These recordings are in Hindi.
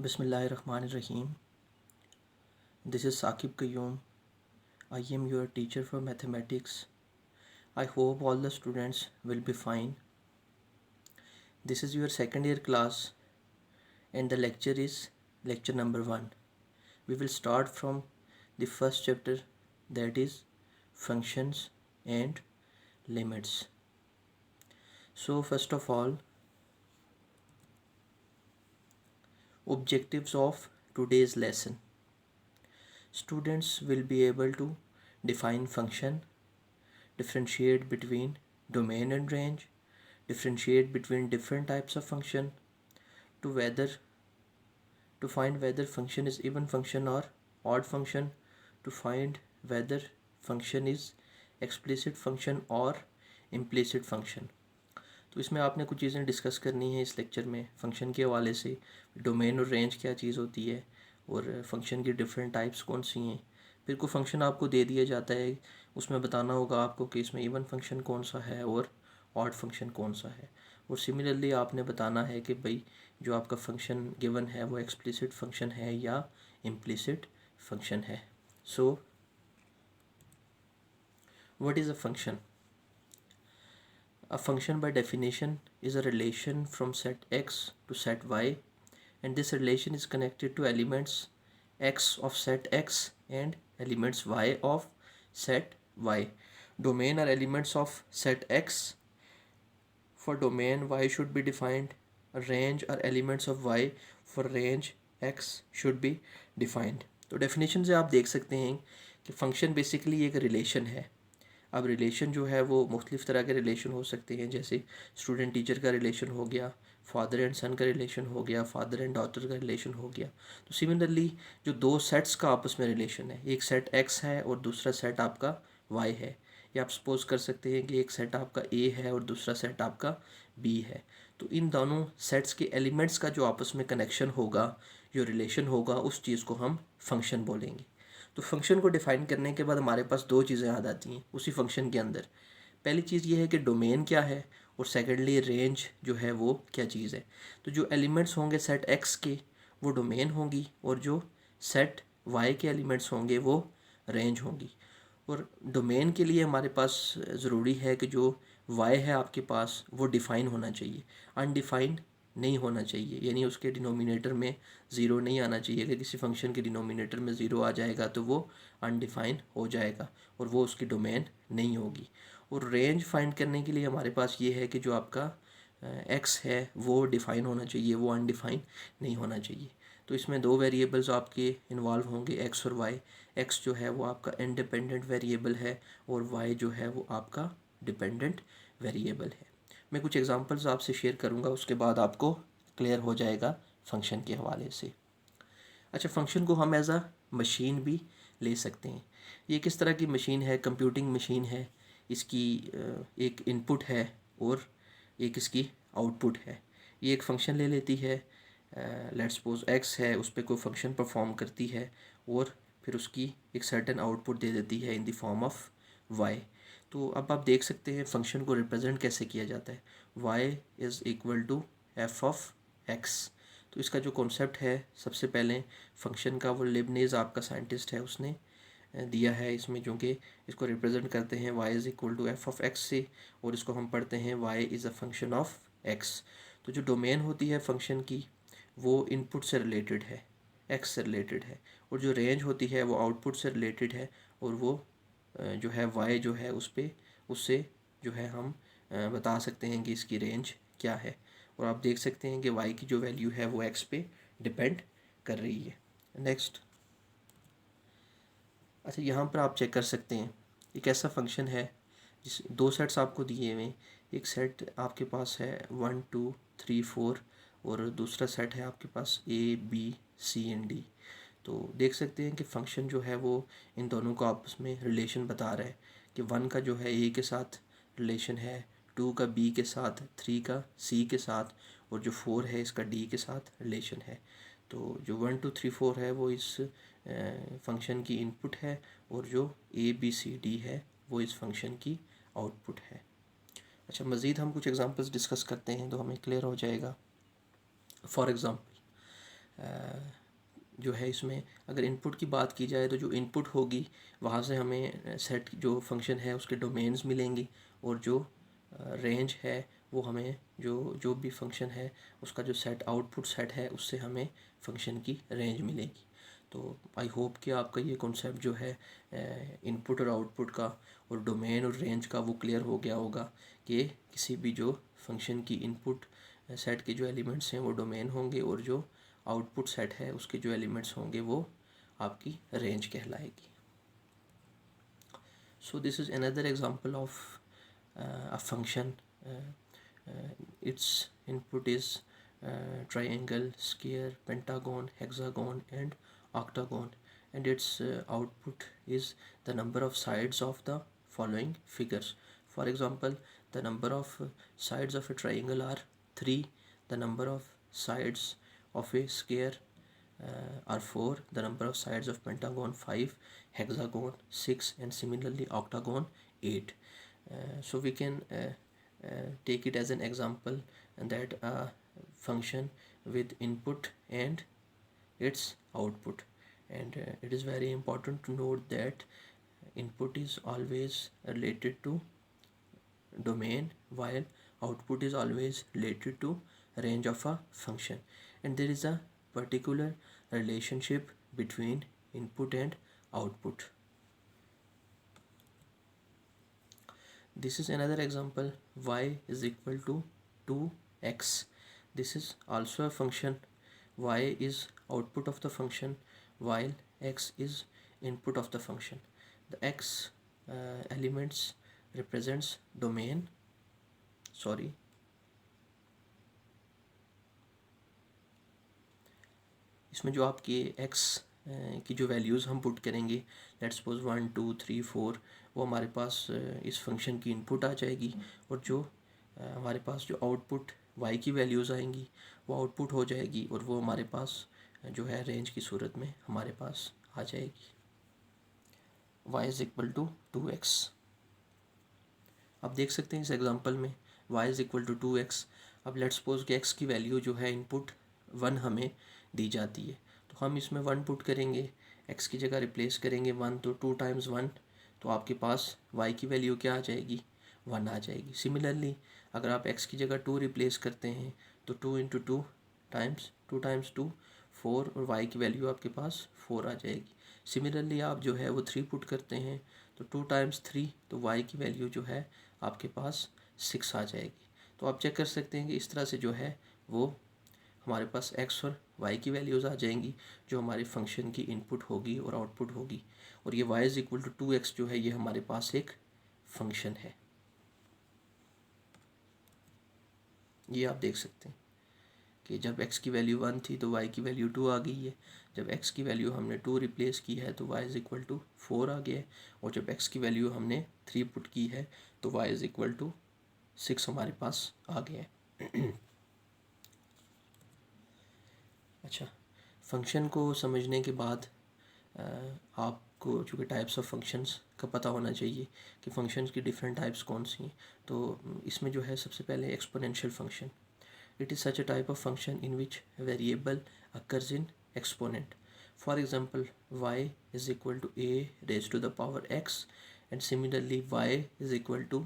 Bismillahirrahmanirrahim. This is Saqib Qayyum. I am your teacher for mathematics. I hope all the students will be fine. This is your second year class and the lecture is lecture number 1. We will start from the first chapter, that is functions and limits. So first of all, objectives of today's lesson. Students will be able to define function, differentiate between domain and range, differentiate between different types of function, to find whether function is even function or odd function, to find whether function is explicit function और implicit function. तो इसमें आपने कुछ चीज़ें डिस्कस करनी है इस लेक्चर में फंक्शन के हवाले से, डोमेन और रेंज क्या चीज़ होती है और फंक्शन की डिफरेंट टाइप्स कौन सी हैं। फिर कोई फंक्शन आपको दे दिया जाता है, उसमें बताना होगा आपको कि इसमें इवन फंक्शन कौन सा है और ऑड फंक्शन कौन सा है। और सिमिलरली आपने बताना है कि भाई जो आपका फंक्शन गिवन है वो एक्सप्लिसिट फंक्शन है या इम्प्लिसिट फंक्शन है। So what is a function? A function by definition is a relation from set x to set y, and this relation is connected to elements x of set x and elements y of set y. Domain are elements of set x. For domain y should be defined. Range are elements of y. For range x should be defined. तो डेफिनेशन से आप देख सकते हैं कि फंक्शन बेसिकली एक रिलेशन है। अब रिलेशन जो है वो मुख्तलिफ़ तरह के रिलेशन हो सकते हैं, जैसे स्टूडेंट टीचर का रिलेशन हो गया, फादर एंड सन का रिलेशन हो गया, फादर एंड डॉटर का रिलेशन हो गया। तो सिमिलरली जो दो सेट्स का आपस में रिलेशन है, एक सेट एक्स है और दूसरा सेट आपका वाई है, या आप सपोज कर सकते हैं कि एक सेट आपका ए है और दूसरा सेट आपका बी है। तो इन दोनों सेट्स के एलिमेंट्स का जो आपस में कनेक्शन होगा, जो रिलेशन होगा, उस चीज़ को हम फंक्शन बोलेंगे। तो फंक्शन को डिफ़ाइन करने के बाद हमारे पास दो चीज़ें याद आती हैं उसी फंक्शन के अंदर। पहली चीज़ ये है कि डोमेन क्या है और सेकेंडली रेंज जो है वो क्या चीज़ है। तो जो एलिमेंट्स होंगे सेट एक्स के वो डोमेन होंगी और जो सेट वाई के एलिमेंट्स होंगे वो रेंज होंगी। और डोमेन के लिए हमारे पास ज़रूरी है कि जो वाई है आपके पास वो डिफ़ाइन होना चाहिए, अनडिफाइंड नहीं होना चाहिए, यानी उसके डिनोमिनेटर में ज़ीरो नहीं आना चाहिए। अगर किसी फंक्शन के डिनोमिनेटर में ज़ीरो आ जाएगा तो वो अनडिफाइन हो जाएगा और वो उसकी डोमेन नहीं होगी। और रेंज फाइंड करने के लिए हमारे पास ये है कि जो आपका एक्स है वो डिफ़ाइन होना चाहिए, वो अनडिफाइन नहीं होना चाहिए। तो इसमें दो वेरिएबल्स आपके इन्वॉल्व होंगे, एक्स और वाई। एक्स जो है वो आपका इंडिपेंडेंट वेरिएबल है और वाई जो है वो आपका डिपेंडेंट वेरिएबल है। मैं कुछ एग्जांपल्स आपसे शेयर करूंगा, उसके बाद आपको क्लियर हो जाएगा फंक्शन के हवाले से। अच्छा, फंक्शन को हम एज अ मशीन भी ले सकते हैं। ये किस तरह की मशीन है? कंप्यूटिंग मशीन है। इसकी एक इनपुट है और एक इसकी आउटपुट है। ये एक फंक्शन ले लेती है, लेट्स सपोज एक्स है, उस पर कोई फंक्शन परफॉर्म करती है और फिर उसकी एक सर्टेन आउटपुट दे देती है in the form of y. तो अब आप देख सकते हैं फंक्शन को रिप्रेजेंट कैसे किया जाता है। Y is equal to f of x. तो इसका जो कॉन्सेप्ट है, सबसे पहले फंक्शन का वो लिबनिज़ आपका साइंटिस्ट है उसने दिया है इसमें, जो कि इसको रिप्रेजेंट करते हैं y is equal to f of x से, और इसको हम पढ़ते हैं y is a function of x. तो जो डोमेन होती है फंक्शन की वो इनपुट से रिलेटेड है, एक्स से रिलेटेड है, और जो रेंज होती है वो आउटपुट से रिलेटेड है, और वो जो है वाई जो है उस पर उससे जो है हम बता सकते हैं कि इसकी रेंज क्या है। और आप देख सकते हैं कि वाई की जो वैल्यू है वो एक्स पे डिपेंड कर रही है। नेक्स्ट, अच्छा यहाँ पर आप चेक कर सकते हैं एक ऐसा फंक्शन है जिस दो सेट्स आपको दिए हुए। एक सेट आपके पास है 1 2 3 4 और दूसरा सेट है आपके पास A B C and D. तो देख सकते हैं कि फंक्शन जो है वो इन दोनों को आपस में रिलेशन बता रहा है कि 1 का जो है ए के साथ रिलेशन है, 2 का बी के साथ, 3 का सी के साथ, और जो 4 है इसका डी के साथ रिलेशन है। तो जो 1 2 3 4 है वो इस फंक्शन की इनपुट है, और जो ए बी सी डी है वो इस फंक्शन की आउटपुट है। अच्छा, मज़ीद हम कुछ एग्जांपल्स डिस्कस करते हैं तो हमें क्लियर हो जाएगा। फॉर एग्ज़ाम्पल, जो है इसमें अगर इनपुट की बात की जाए तो जो इनपुट होगी वहाँ से हमें सेट जो फंक्शन है उसके डोमेन्स मिलेंगे, और जो रेंज है वो हमें जो जो भी फंक्शन है उसका जो सेट आउटपुट सेट है उससे हमें फंक्शन की रेंज मिलेगी। तो आई होप कि आपका ये कॉन्सेप्ट जो है इनपुट और आउटपुट का और डोमेन और रेंज का वो क्लियर हो गया होगा कि किसी भी जो फंक्शन की इनपुट सेट के जो एलिमेंट्स हैं वो डोमेन होंगे, और जो आउटपुट सेट है उसके जो एलिमेंट्स होंगे वो आपकी रेंज कहलाएगी। So this is another example of a function. Its input is triangle, square, pentagon, hexagon and octagon, and its output is the number of sides of the following figures. For example, the number of sides of a triangle are 3, the number of sides of a square are 4, the number of sides of pentagon 5, hexagon 6 and similarly octagon 8. So we can take it as an example, and that a function with input and its output, and it is very important to note that input is always related to domain while output is always related to range of a function, and there is a particular relationship between input and output. This is another example, y is equal to 2x. This is also a function. Y is output of the function while x is input of the function. The x elements represents domain, sorry, इसमें जो आपकी x की जो वैल्यूज़ हम पुट करेंगे, लेट्स सपोज 1 2 3 4, वो हमारे पास इस फंक्शन की इनपुट आ जाएगी, और जो हमारे पास जो आउटपुट y की वैल्यूज़ आएंगी वो आउटपुट हो जाएगी, और वो हमारे पास जो है रेंज की सूरत में हमारे पास आ जाएगी। y is equal to 2x। आप देख सकते हैं इस एग्जांपल में y is equal to 2x। अब लेट्स सपोज कि x की वैल्यू जो है इनपुट 1 हमें दी जाती है, तो हम इसमें 1 पुट करेंगे, x की जगह रिप्लेस करेंगे 1, तो 2 टाइम्स 1, तो आपके पास y की वैल्यू क्या आ जाएगी, 1 आ जाएगी। सिमिलरली अगर आप x की जगह 2 रिप्लेस करते हैं तो 2 इंटू 2 टाइम्स 2 4, और y की वैल्यू आपके पास 4 आ जाएगी। सिमिलरली आप जो है वो 3 पुट करते हैं तो 2 टाइम्स 3, तो y की वैल्यू जो है आपके पास 6 आ जाएगी। तो आप चेक कर सकते हैं कि इस तरह से जो है वो हमारे पास x और y की वैल्यूज़ आ जाएंगी जो हमारे फंक्शन की इनपुट होगी और आउटपुट होगी, और ये y is equal to 2x जो है ये हमारे पास एक फंक्शन है। ये आप देख सकते हैं कि जब x की वैल्यू 1 थी तो y की वैल्यू 2 आ गई है, जब x की वैल्यू हमने 2 रिप्लेस की है तो y इज़ इक्वल टू 4 आ गया है, और जब x की वैल्यू हमने 3 पुट की है तो y इज़ इक्वल टू 6 हमारे पास आ गया है। अच्छा, फंक्शन को समझने के बाद आपको चूँकि टाइप्स ऑफ फंक्शंस का पता होना चाहिए कि फंक्शंस की डिफरेंट टाइप्स कौन सी हैं, तो इसमें जो है सबसे पहले exponential function. It is such a type of function in which a variable occurs in exponent. For example, y is equal to a raised to the power x, and similarly y is equal to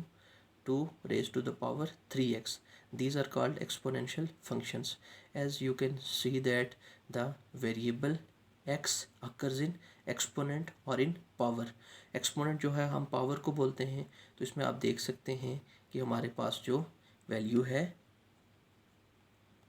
2 raised to the power 3x. These are called exponential functions. As you can see that the variable x occurs in exponent or in power. Exponent जो है हम पावर को बोलते हैं, तो इसमें आप देख सकते हैं कि हमारे पास जो वैल्यू है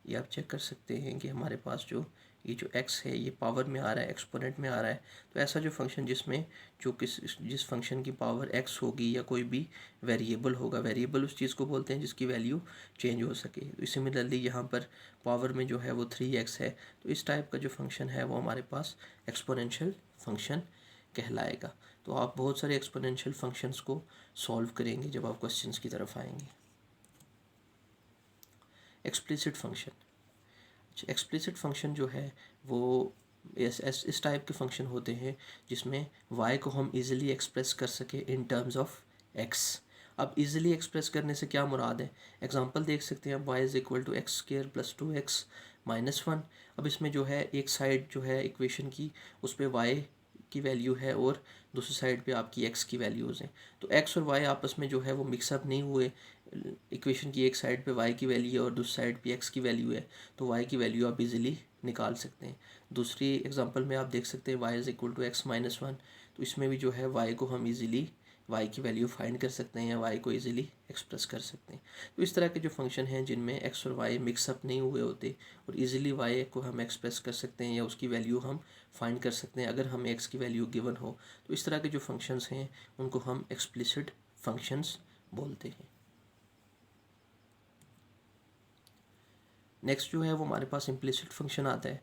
ये आप चेक कर सकते हैं कि हमारे पास जो ये जो x है ये पावर में आ रहा है, एक्सपोनेंट में आ रहा है। तो ऐसा जो फंक्शन जिसमें जो जिस फंक्शन की पावर x होगी या कोई भी वेरिएबल होगा, वेरिएबल उस चीज़ को बोलते हैं जिसकी वैल्यू चेंज हो सके। तो सिमिलरली यहाँ पर पावर में जो है वो 3x है, तो इस टाइप का जो फंक्शन है वो हमारे पास एक्सपोनेंशियल फंक्शन कहलाएगा। तो आप बहुत सारे एक्सपोनेंशियल फंक्शंस को सॉल्व करेंगे जब आप क्वेश्चंस की तरफ आएंगे। एक्सप्लिसिट फंक्शन, एक्सप्लिसिट फंक्शन जो है वो इस टाइप के फंक्शन होते हैं जिसमें y को हम इजीली एक्सप्रेस कर सके इन टर्म्स ऑफ x। अब इजीली एक्सप्रेस करने से क्या मुराद है, एग्जांपल देख सकते हैं आप, y is equal to x square plus 2x -1। अब इसमें जो है एक साइड जो है इक्वेशन की उस पर y की वैल्यू है और दूसरी साइड पे आपकी x की वैल्यूज़ हैं। तो x और y आपस में जो है वो मिक्सअप नहीं हुए। इक्वेशन की एक साइड पे y की वैल्यू है और दूसरी साइड पे x की वैल्यू है, तो y की वैल्यू आप इजीली निकाल सकते हैं। दूसरी एग्जांपल में आप देख सकते हैं y is equal to x minus 1, तो इसमें भी जो है y को हम इजीली y की वैल्यू फाइंड कर सकते हैं या y को इजीली एक्सप्रेस कर सकते हैं। तो इस तरह के जो फंक्शन हैं जिनमें x और y मिक्सअप नहीं हुए होते और इजीली y को हम एक्सप्रेस कर सकते हैं या उसकी वैल्यू हम फाइंड कर सकते हैं अगर हमें x की वैल्यू गिवन हो, तो इस तरह के जो फंक्शंस हैं उनको हम एक्सप्लिसिट फंक्शंस बोलते हैं। नेक्स्ट जो है वो हमारे पास इम्प्लिसिट फंक्शन आता है।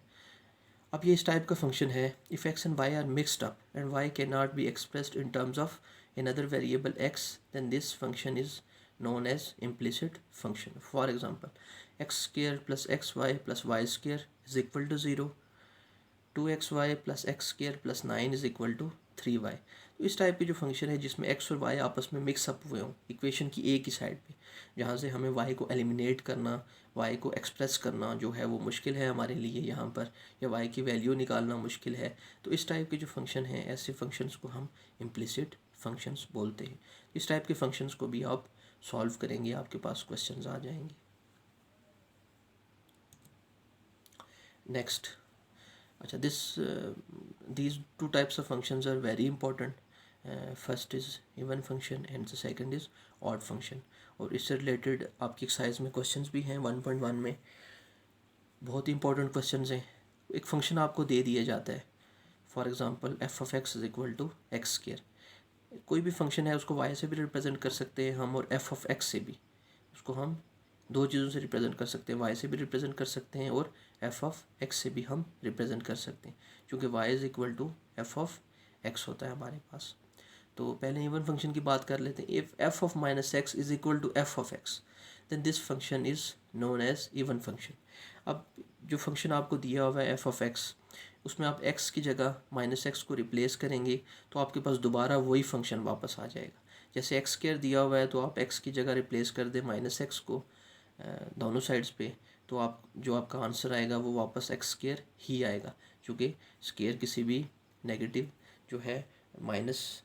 अब ये इस टाइप का फंक्शन है, if x and y are mixed up and y can not be expressed in terms of another variable x, then this function is known as implicit function. For example, x square plus xy plus y square is equal to 0, 2xy plus x square plus 9 is equal to 3y। तो इस टाइप की जो फंक्शन है जिसमें x और y आपस में मिक्सअप हुए हों इक्वेशन की एक ही साइड पे, जहाँ से हमें y को एलिमिनेट करना, y को एक्सप्रेस करना जो है वो मुश्किल है हमारे लिए यहाँ पर, या y की वैल्यू निकालना मुश्किल है, तो इस टाइप के जो फंक्शन हैं ऐसे फंक्शंस को हम इम्प्लिसिट फंक्शंस बोलते हैं। इस टाइप के फंक्शंस को भी आप सॉल्व करेंगे, आपके पास क्वेश्चंस आ जाएंगे। नेक्स्ट, अच्छा, these two types of functions are very important. First is even function and the second is odd function. और इससे रिलेटेड आपकी एक्सरसाइज में क्वेश्चंस भी हैं 1.1 में, बहुत ही इंपॉर्टेंट क्वेश्चंस हैं। एक फंक्शन आपको दे दिया जाता है, for example f of x is equal to x square. कोई भी फंक्शन है उसको वाई से भी रिप्रेजेंट कर सकते हैं हम और एफ ऑफ एक्स से भी, उसको हम दो चीज़ों से रिप्रेजेंट कर सकते हैं, वाई से भी रिप्रेजेंट कर सकते हैं और एफ ऑफ एक्स से भी हम रिप्रेजेंट कर सकते हैं, क्योंकि y is equal to f of x होता है हमारे पास। तो पहले इवन फंक्शन की बात कर लेते हैं। If f of minus x is equal to f of x, then this function is known as even function. अब जो फंक्शन आपको दिया हुआ है एफ ऑफ एक्स, उसमें आप एक्स की जगह माइनस एक्स को रिप्लेस करेंगे तो आपके पास दोबारा वही फंक्शन वापस आ जाएगा। जैसे एक्स स्क्वायर दिया हुआ है तो आप एक्स की जगह रिप्लेस कर दें माइनस एक्स को दोनों साइड्स पे, तो आप जो आपका आंसर आएगा वो वापस एक्स स्क्वायर ही आएगा, क्योंकि स्क्वायर किसी भी नेगेटिव जो है माइनस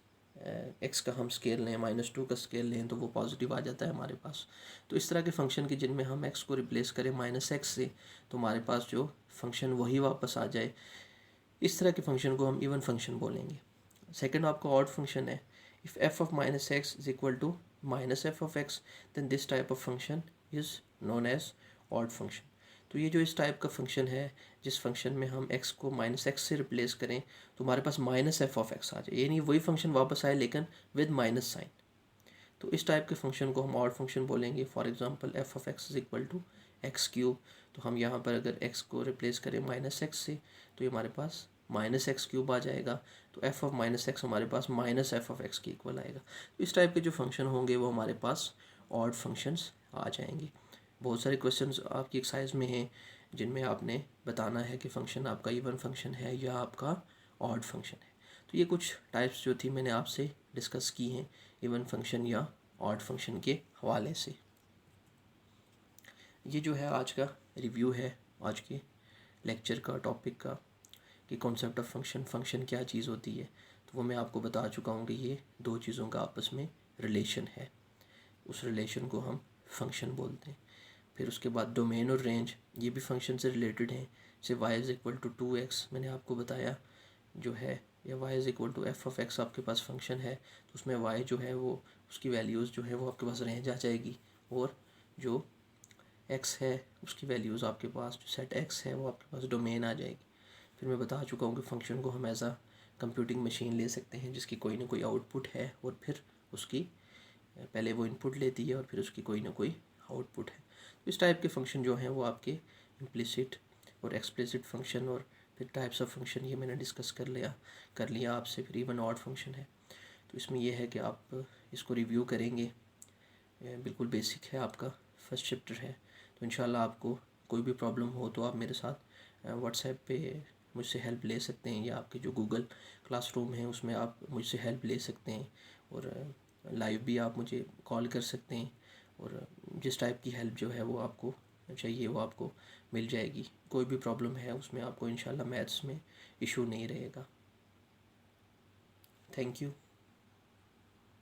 एक्स का हम स्केल लें, -2 का स्केल लें तो वो पॉजिटिव आ जाता है हमारे पास। तो इस तरह के फंक्शन की जिनमें हम एक्स को रिप्लेस करें माइनस एक्स से, तो हमारे पास जो फंक्शन वही वापस आ जाए, इस तरह के फंक्शन को हम इवन फंक्शन बोलेंगे। सेकंड आपका ऑड फंक्शन है, if f of minus x is equal to minus f of x, then this type of function is known as odd function. तो ये जो इस टाइप का फंक्शन है जिस फंक्शन में हम x को माइनस एक्स से रिप्लेस करें तो हमारे पास माइनस एफ ऑफ एक्स आ जाए, यानी वही फंक्शन वापस आए लेकिन विद माइनस साइन। तो इस टाइप के फंक्शन को हम ऑड फंक्शन बोलेंगे। For example f of x is equal to x cube, तो हम यहाँ पर अगर x को रिप्लेस करें माइनस एक्स से तो ये हमारे पास माइनस एक्स क्यूब आ जाएगा। तो एफ ऑफ माइनस एक्स हमारे पास माइनस एफ ऑफ एक्स के इक्वल आएगा। तो इस टाइप के जो फंक्शन होंगे वो हमारे पास ऑड फंक्शंस आ जाएंगे। बहुत सारे क्वेश्चंस आपकी एक्सरसाइज में हैं जिनमें आपने बताना है कि फ़ंक्शन आपका इवन फंक्शन है या आपका ऑड फंक्शन है। तो ये कुछ टाइप्स जो थी मैंने आपसे डिस्कस की हैं इवन फंक्शन या ऑड फंक्शन के हवाले से। ये जो है आज का रिव्यू है आज के लेक्चर का, टॉपिक का, कि कॉन्सेप्ट ऑफ फंक्शन, फंक्शन क्या चीज़ होती है। तो वो मैं आपको बता चुका हूँ कि ये दो चीज़ों का आपस में रिलेशन है, उस रिलेशन को हम फंक्शन बोलते हैं। फिर उसके बाद डोमेन और रेंज, ये भी फंक्शन से रिलेटेड हैं। जैसे y is equal to 2x मैंने आपको बताया जो है, या y is equal to f of x आपके पास फंक्शन है, तो उसमें y जो है वो उसकी वैल्यूज़ जो है वो आपके पास रेंज आ जाएगी, और जो x है उसकी वैल्यूज़ आपके पास जो सेट x है वो आपके पास डोमेन आ जाएगी। फिर मैं बता चुका हूँ कि फ़ंक्शन को हम एज आ कंप्यूटिंग मशीन ले सकते हैं जिसकी कोई ना कोई आउटपुट है और फिर उसकी पहले वो इनपुट लेती है और फिर उसकी कोई ना कोई आउटपुट है। तो इस टाइप के फंक्शन जो हैं वो आपके इम्प्लिसिट और एक्सप्लिसिट फंक्शन और फिर टाइप्स ऑफ फंक्शन ये मैंने डिस्कस कर लिया आपसे। फिर इवन ऑड फंक्शन है, तो इसमें यह है कि आप इसको रिव्यू करेंगे, बिल्कुल बेसिक है, आपका फर्स्ट चैप्टर है। तो इंशाल्लाह आपको कोई भी प्रॉब्लम हो तो आप मेरे साथ व्हाट्सएप पे मुझसे हेल्प ले सकते हैं, या आपके जो गूगल क्लासरूम है उसमें आप मुझसे हेल्प ले सकते हैं, और लाइव भी आप मुझे कॉल कर सकते हैं, और जिस टाइप की हेल्प जो है वो आपको चाहिए वो आपको मिल जाएगी। कोई भी प्रॉब्लम है उसमें आपको इंशाल्लाह मैथ्स में इशू नहीं रहेगा। Thank you.